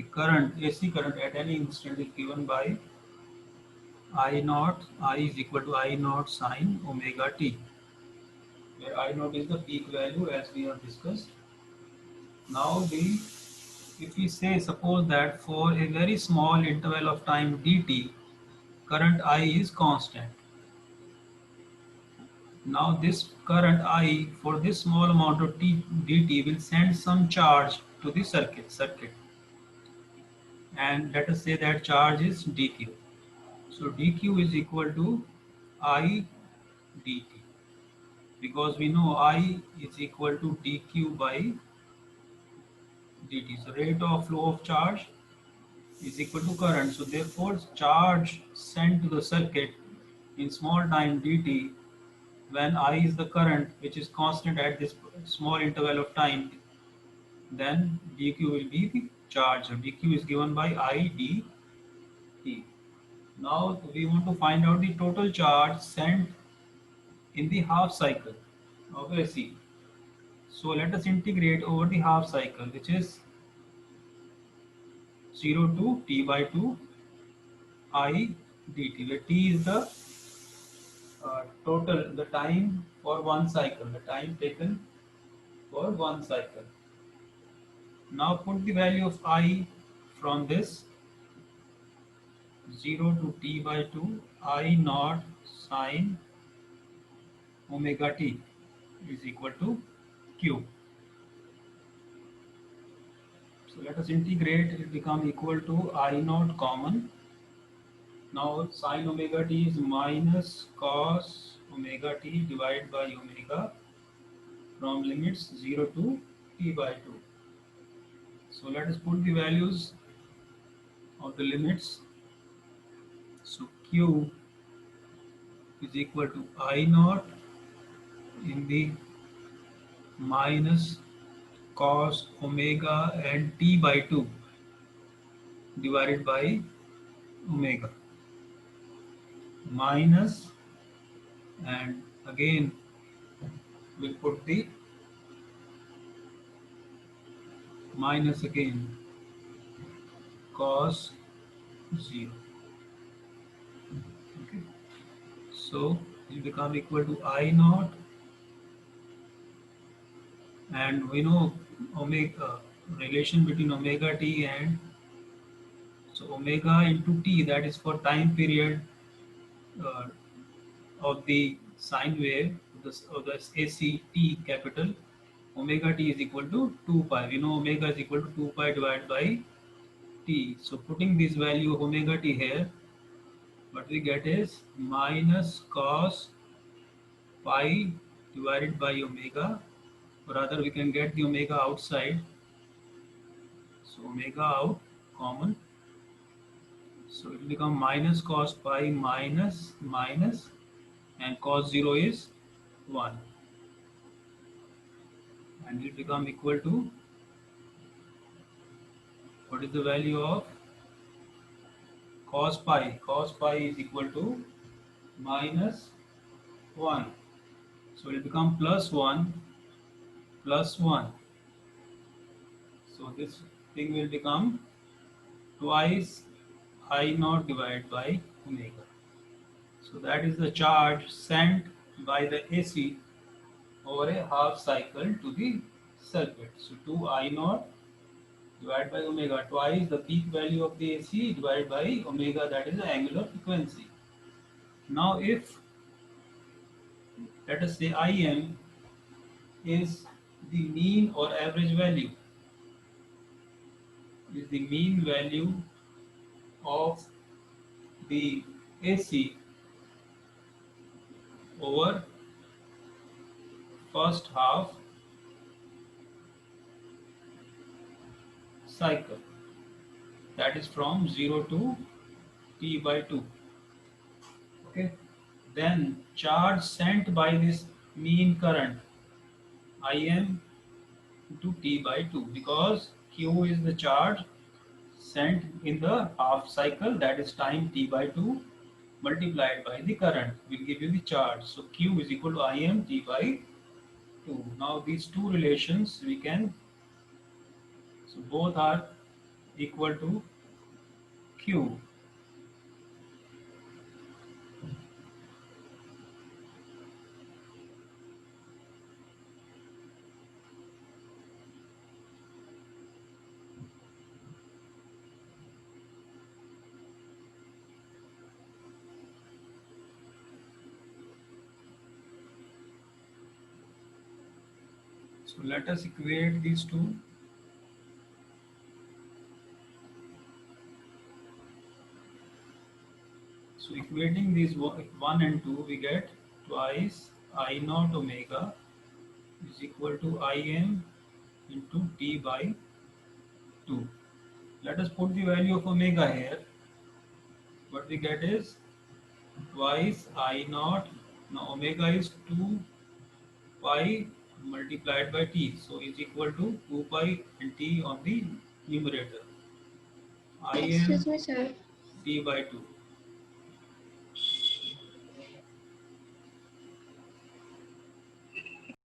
the current, AC current at any instant is given by I naught, I is equal to I naught sine omega t, where I naught is the peak value as we have discussed. Now if we say, suppose that for a very small interval of time dt, current I is constant. Now this current I for this small amount of dt will send some charge to the circuit, and let us say that charge is dq. So dq is equal to I dt, because we know I is equal to dq by dt. So rate of flow of charge is equal to current. So therefore charge sent to the circuit in small time dt, when I is the current which is constant at this small interval of time, then dq will be the charge. So dq is given by I dt. Now we want to find out the total charge sent in the half cycle of AC. So let us integrate over the half cycle, which is 0 to t by 2 I dt, where t is the total, the time for one cycle, the time taken for one cycle. Now put the value of I from this 0 to t by 2 I naught sine omega t is equal to q. So let us integrate, it become equal to I naught common. Now sine omega t is minus cos omega t divided by omega from limits 0 to t by 2. So let us put the values of the limits. So q is equal to I naught in the minus cos omega and t by 2 divided by omega, minus, and again we'll put the minus again, cos 0. Okay. So it will become equal to I naught, and we know omega, relation between omega t and, so omega into t, that is for time period uh, of the sine wave of the AC t capital. Omega t is equal to 2 pi. We know omega is equal to 2 pi divided by t. So putting this value of omega t here, what we get is minus cos pi divided by omega, or rather we can get the omega outside. So omega out common. So it will become minus cos pi minus minus, and cos 0 is 1. And it will become equal to, what is the value of cos pi? Cos pi is equal to minus 1. So it will become plus 1 plus 1. So this thing will become twice I naught divided by omega. So that is the charge sent by the AC over a half cycle to the circuit. So 2 I naught divided by omega, twice the peak value of the AC divided by omega, that is the angular frequency. Now if, let us say, Im is the mean or average value, is the mean value of the AC over first half cycle, that is from 0 to t by 2. Okay, then charge sent by this mean current Im to t by 2, because q is the charge sent in the half cycle, that is time t by 2 multiplied by the current will give you the charge. So q is equal to Im t by 2. Now these two relations we can, so both are equal to Q. So let us equate these two. So equating these 1 and 2, we get twice I naught omega is equal to Im into T by 2. Let us put the value of omega here. What we get is twice I naught. Now omega is 2 pi multiplied by t. So is equal to 2 pi and t on the numerator. Excuse Im me, sir. t by 2.